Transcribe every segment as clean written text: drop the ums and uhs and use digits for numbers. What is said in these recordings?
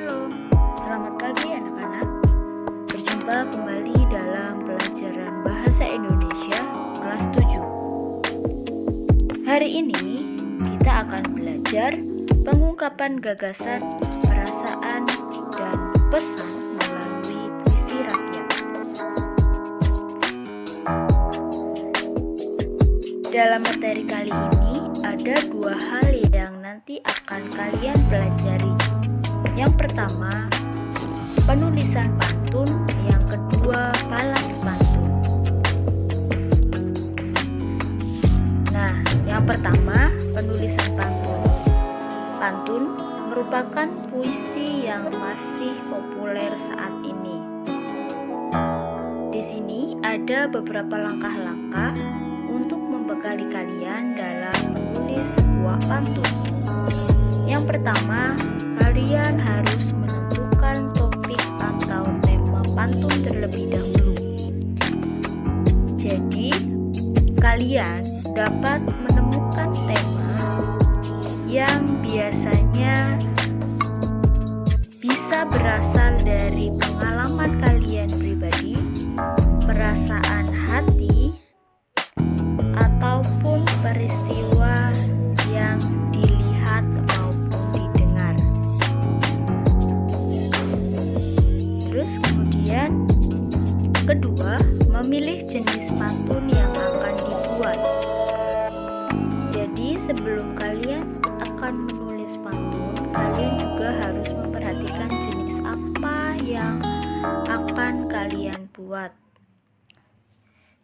Shalom, selamat pagi anak-anak. Berjumpa kembali dalam pelajaran Bahasa Indonesia kelas 7. Hari ini kita akan belajar pengungkapan gagasan, perasaan, dan pesan melalui puisi rakyat. Dalam materi kali ini ada dua hal yang nanti akan kalian pelajari. Yang pertama, penulisan pantun. Yang kedua, balas pantun. Nah, yang pertama, penulisan pantun. Pantun merupakan puisi yang masih populer saat ini. Di sini ada beberapa langkah-langkah untuk membekali kalian dalam menulis sebuah pantun. Yang pertama, kalian harus menentukan topik atau tema pantun terlebih dahulu. Jadi, kalian dapat menemukan tema yang biasanya bisa berasal dari pengalaman kalian pribadi, perasaan hati, ataupun peristiwa yang dilihat maupun didengar. Terus kemudian kedua, memilih jenis pantun yang akan dibuat. Jadi sebelum kalian akan menulis pantun, kalian juga harus memperhatikan jenis apa yang akan kalian buat.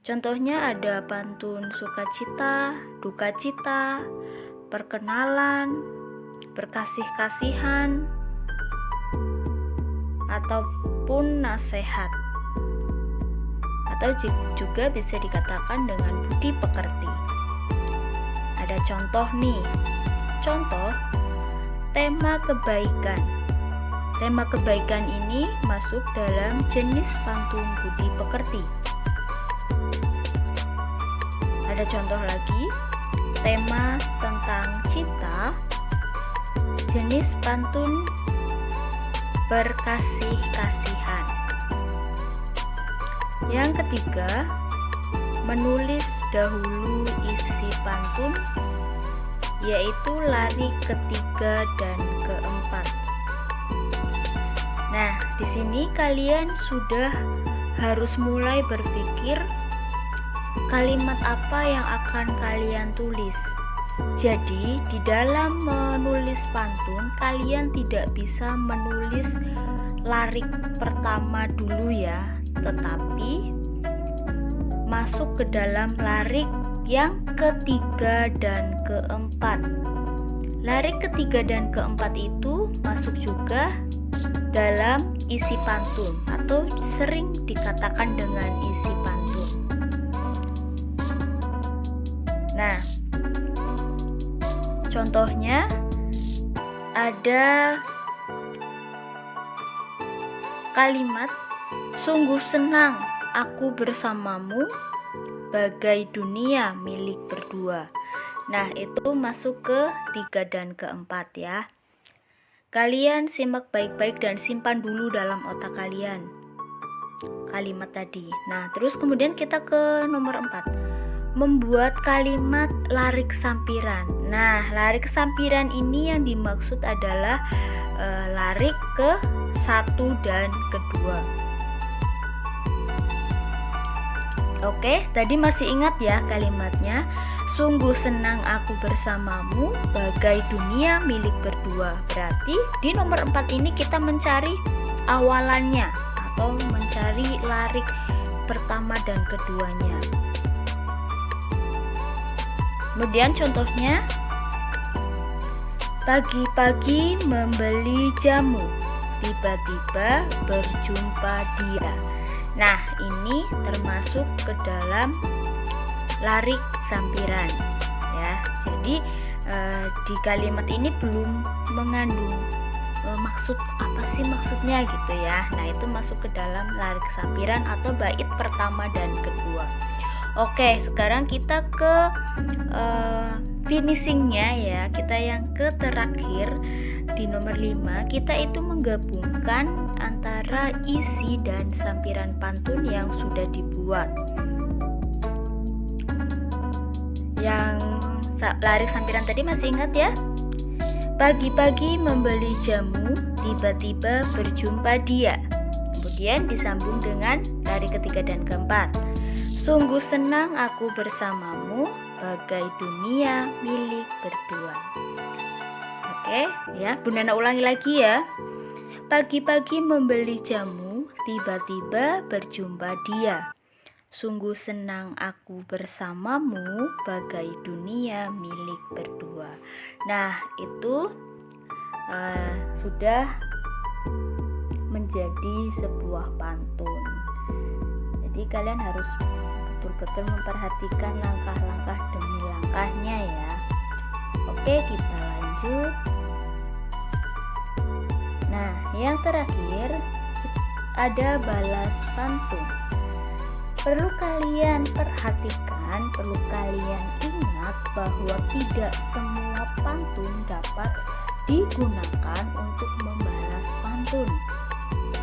Contohnya ada pantun sukacita, dukacita, perkenalan, berkasih-kasihan, ataupun nasihat. Atau juga bisa dikatakan dengan budi pekerti. Ada contoh nih. Contoh, tema kebaikan. Tema kebaikan ini masuk dalam jenis pantun budi pekerti. Ada contoh lagi, tema tentang cinta, jenis pantun berkasih-kasihan. Yang ketiga, menulis dahulu isi pantun, yaitu larik ketiga dan keempat. Nah, di sini kalian sudah harus mulai berpikir kalimat apa yang akan kalian tulis. Jadi, di dalam menulis pantun, kalian tidak bisa menulis larik pertama dulu ya, tetapi masuk ke dalam larik yang ketiga dan keempat. Larik ketiga dan keempat itu masuk juga dalam isi pantun atau sering dikatakan dengan isi pantun. Nah, contohnya ada kalimat sungguh senang aku bersamamu bagai dunia milik berdua. Nah, itu masuk ke 3 dan keempat ya. Kalian simak baik-baik dan simpan dulu dalam otak kalian kalimat tadi. Nah, terus kemudian kita ke nomor 4. Membuat kalimat larik sampiran. Nah, larik sampiran ini yang dimaksud adalah larik ke 1 dan kedua. Oke, tadi masih ingat ya kalimatnya? Sungguh senang aku bersamamu bagai dunia milik berdua. Berarti di nomor 4 ini kita mencari awalannya atau mencari larik pertama dan keduanya. Kemudian contohnya, pagi-pagi membeli jamu, tiba-tiba berjumpa dia. Nah, ini termasuk ke dalam larik sampiran ya. Jadi di kalimat ini belum mengandung maksud apa sih maksudnya gitu ya. Nah, itu masuk ke dalam larik sampiran atau bait pertama dan kedua. Oke, sekarang kita ke finishingnya ya. Kita yang ke terakhir di nomor 5 kita itu menggabungkan antara isi dan sampiran pantun yang sudah dibuat. Yang larik sampiran tadi masih ingat ya? Pagi-pagi membeli jamu, tiba-tiba berjumpa dia. Kemudian disambung dengan larik ketiga dan keempat. Sungguh senang aku bersamamu, bagai dunia milik berdua. Oke, ya, Bunda Nana ulangi lagi ya. Pagi-pagi membeli jamu, tiba-tiba berjumpa dia. Sungguh senang aku bersamamu, bagai dunia milik berdua. Nah, itu sudah menjadi sebuah pantun. Jadi kalian harus betul-betul memperhatikan langkah-langkah demi langkahnya ya. Oke, kita lanjut. Nah, yang terakhir ada balas pantun. Perlu kalian perhatikan, perlu kalian ingat bahwa tidak semua pantun dapat digunakan untuk membalas pantun.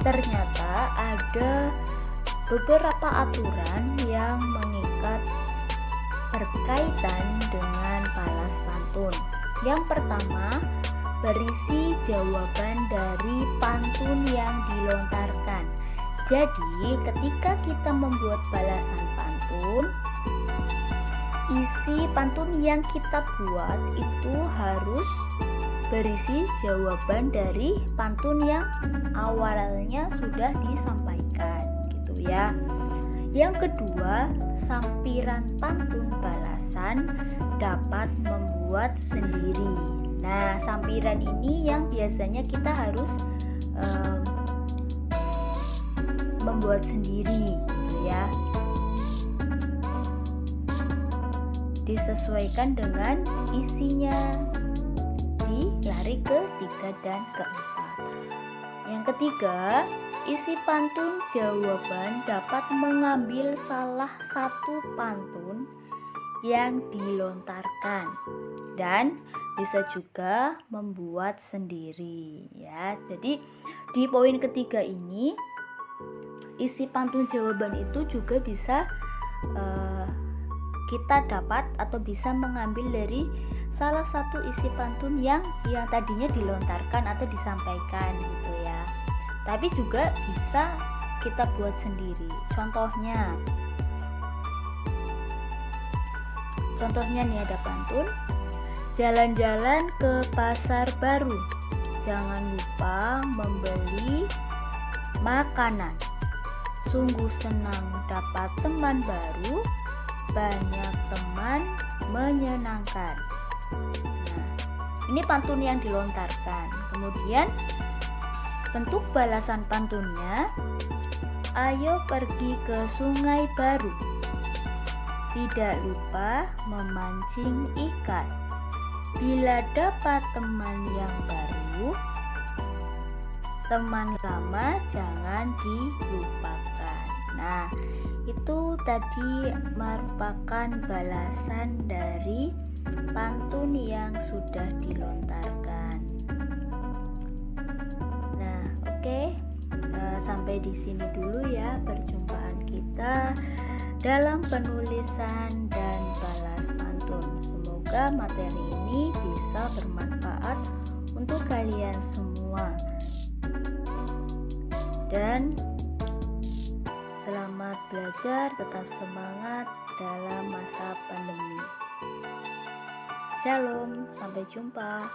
Ternyata ada beberapa aturan yang mengikat berkaitan dengan balas pantun. Yang pertama, berisi jawaban dari pantun yang dilontarkan. Jadi, ketika kita membuat balasan pantun, isi pantun yang kita buat itu harus berisi jawaban dari pantun yang awalnya sudah disampaikan, gitu ya. Yang kedua, sampiran pantun balasan dapat membuat sendiri. Nah, sampiran ini yang biasanya kita harus membuat sendiri, gitu ya. Disesuaikan dengan isinya di larik ketiga dan keempat. Yang ketiga, isi pantun jawaban dapat mengambil salah satu pantun yang dilontarkan dan bisa juga membuat sendiri ya. Jadi di poin ketiga ini isi pantun jawaban itu juga bisa kita dapat atau bisa mengambil dari salah satu isi pantun yang tadinya dilontarkan atau disampaikan gitu ya. Tapi juga bisa kita buat sendiri. Contohnya nih ada pantun. Jalan-jalan ke pasar baru, jangan lupa membeli makanan. Sungguh senang dapat teman baru, banyak teman menyenangkan. Nah, ini pantun yang dilontarkan. Kemudian bentuk balasan pantunnya, ayo pergi ke sungai baru, tidak lupa memancing ikan. Bila dapat teman yang baru, teman lama jangan dilupakan. Nah, itu tadi merupakan balasan dari pantun yang sudah dilontarkan. Nah, oke. Sampai di sini dulu ya perjumpaan kita dalam penulisan dan balas pantun. Semoga materi ini bisa bermanfaat untuk kalian semua. Dan selamat belajar, tetap semangat dalam masa pandemi. Shalom, sampai jumpa.